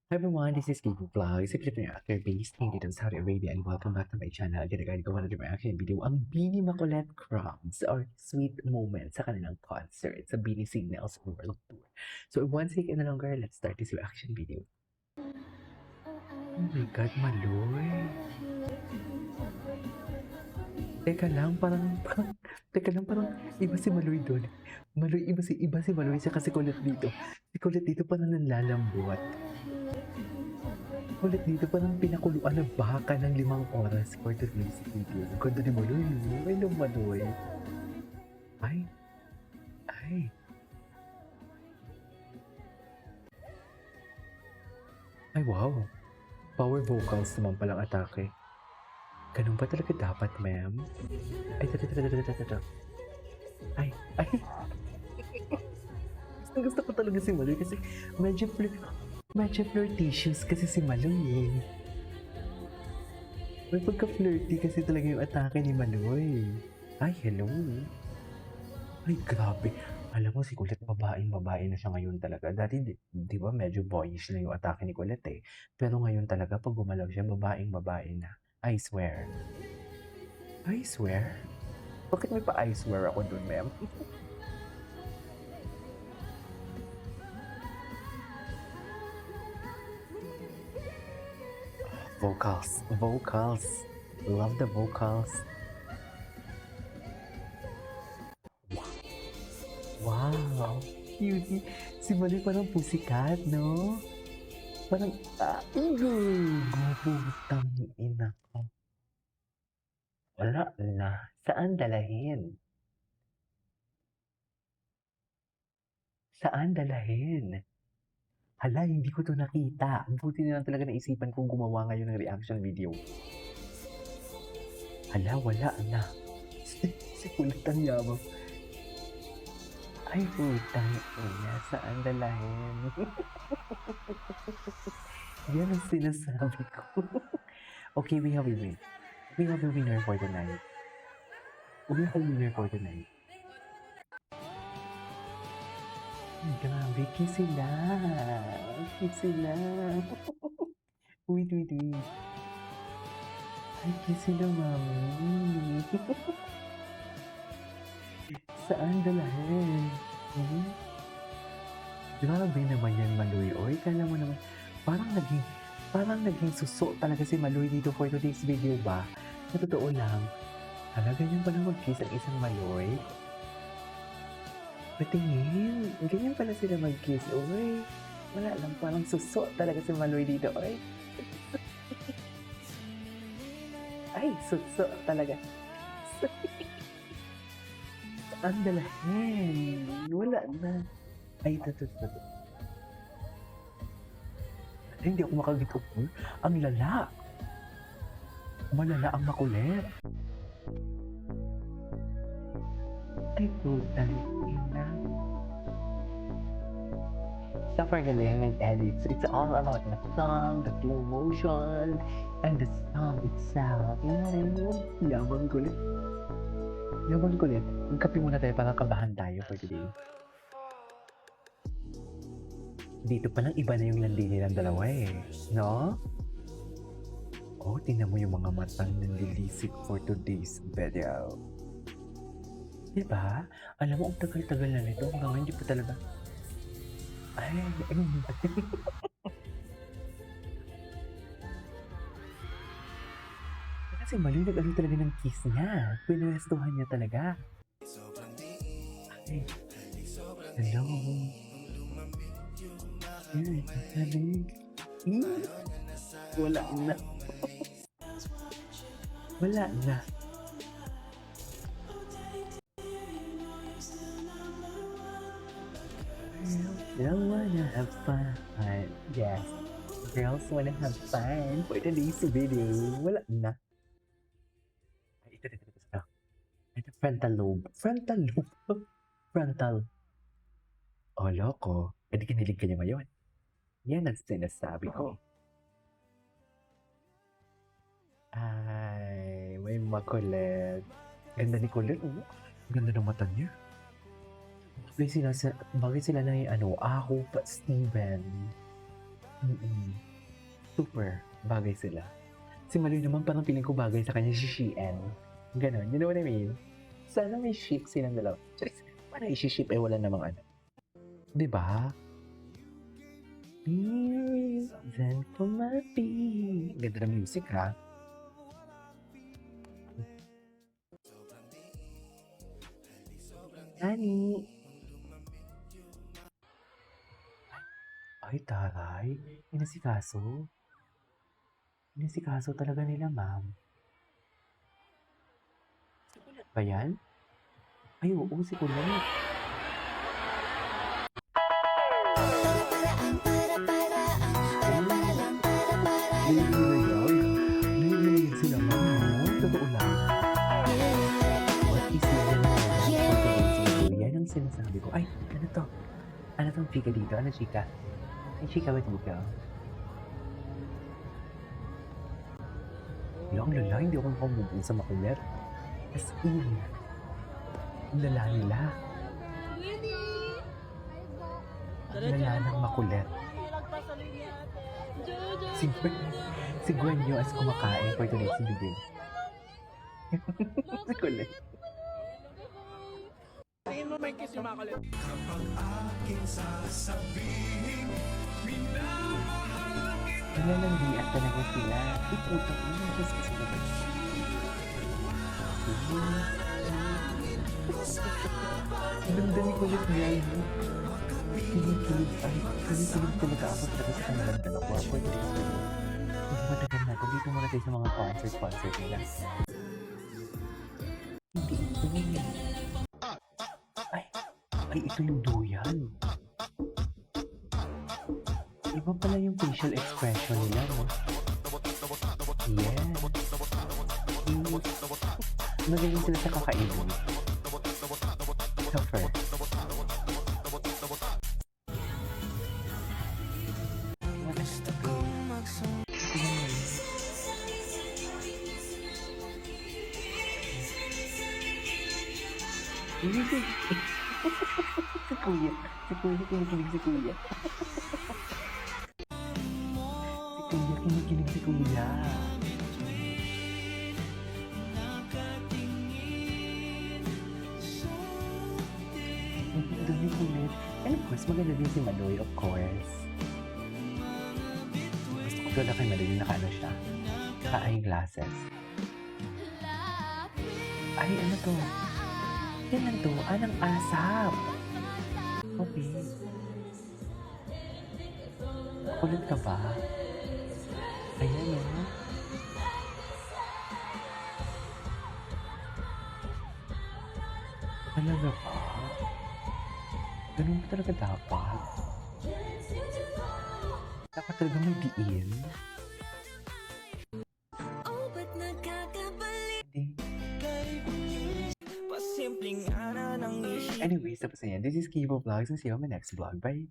Hi everyone, this is Kiko Vlogs. If you're actor based in Saudi Arabia and welcome back to my channel. Again, ko na reaction video ang Bini Macolette Crumbs or Sweet Moments sa kanilang concert sa Bini Signals World Tour. So once again no longer, let's start this reaction video. Oh my God, Maloy! Teka lang, parang iba si Maloy doon. Iba si Maloy siya kasi kulit dito. Si kulit dito parang nanlalambot. Ulit dito parang pinakuluan ng baka ng 5 oras for today's video. Ang ganda ni Maloy, may lumaloy. Ay. Ay, wow. Power vocals naman palang atake. Ganun ba talaga dapat, ma'am? Ay, Ay. Gusto ko talaga si Maloy kasi medyo flirtatious kasi si Maloy eh. May pagka-flirty kasi talaga yung atake ni Maloy. Ay, hello. Ay, grabe. Alam mo, si Kulit babae na siya ngayon talaga. Dati, di ba, medyo boyish na yung atake ni Kulit eh. Pero ngayon talaga, pag gumalaw siya, babae na. I swear. I swear? Bakit may pa-I swear ako dun, ma'am? Vocals. Love the vocals. Wow, cutie. Si Maloy parang pusikat, no? Parang, guputang ina ko. Wala na. Saan dalahin? Saan dalahin? Hala, hindi ko to nakita. Buti na lang talaga naisipan kong gumawa ngayon ng reaction video. Hala, wala na. Si Kulit ang yabang. Ay, putang ina. Saan dalahin? Yan ang sinasabi ko. Okay, we have a winner. We have a winner for tonight. Grabe, kiss sila. Wait. Ay, kiss sila, mami. Saan dalahin? Grabe naman yan, Maloy. Oy, kala mo naman, parang naging suso talaga si Maloy dito for today's video ba? Sa totoo lang, hala, ganyan pala mag-kiss ang isang Maloy. Patingin, ganyan pala sila mag-kiss. Uy, wala lang, parang suso talaga si Maloy dito. Oy. Ay, suso talaga. Saan dalahin? Wala na. Ay, ito. Ay, hindi ako makagito. Ang lala. Malala ang makulit. Ay, putang ina. Super galing ng edits. It's all about the song, the slow motion, and the song itself. Yabang kulit. Magkape muna tayo para kabahan tayo for today. Dito palang iba na yung landi nilang dalawa eh. No? Oh, tingnan mo yung mga matang nanlilisik for today's video. Diba? Alam mo, ang tagal-tagal na nito. Hanggang hindi pa talaga. Ay, kasi Maloy nag-ano talaga ng kiss niya. Pinuwestuhan niya talaga. Ay, hello. Ay, wala na. Wala na. Girls wanna have fun. Yes. Girls wanna have fun for today's video. Wala na. Ay, ito. Ito, frontal lobe. Frontal. Oh, loko. E di kinilig ka niya ngayon. Yan ang sinasabi ko. Ay, may makulit. Ganda ni Kulit. Ganda ng mata niya. Bagay sila na yung ako pa Steven. Mm. Super, bagay sila. Si Maloy naman parang feeling ko bagay sa kanya si Shein. Gano'n, you know what I mean? Sana may ship silang dalawa. Charis, paano i-ship eh wala namang ano. 'Di ba? Reason for my being. Ganda ng music ha. Honey. Ay, taray. Inasikaso. Inasikaso talaga nila, ma'am. Si Kulat ba yan? Ay, oo, si Kulat. Nahihiligan sila, ma'am, no? Totoo lang. What is yan na pagkagansin ko? Yan ang sinasabi ko. Ay, ano to? Ano tong chika dito? Ano chika? Ay, chika ba dito? Lang lala, hindi ako makamubong sa makulit. As in, ang lala nila. Ang lala ng makulit. Si Gwen yung as kumakain for tonight's video. Si kulit. Tingin mo may kiss yung makulit. Nalalandi at talaga sila. Iputok mo yung kiss kasi naman. Ganda ni kulit niya. Kilig-kilig. Ay, kilig-kilig talaga ako talaga sa kanilang dalawa. For today's video. Hindi matagal natin. Dito muna tayo sa mga concert nila. Hindi ito. Ay, ito yung duyan. Iba pala yung facial expression nila, no? Yes. Magaling sila sa kakainin. Suffer. Si Kuya. Si Kuya, kinikilig si Kuya. Si Kuya, kinikilig si Kuya. Doon yung kulit. And of course, maganda din si Maloy, of course. Gusto ko talaga kay Maloy yung naka-ano siya. Naka-eyeglasses. Ay, ano to? Yan lang to. Anang asap. Okay. Kulit ka ba? Ayan o. Talaga ba? Ganun ba talaga dapat? Dapat talaga may diin? Hindi. Anyways, tapos na yan. This is Kibo Vlogs and see you on my next vlog. Bye!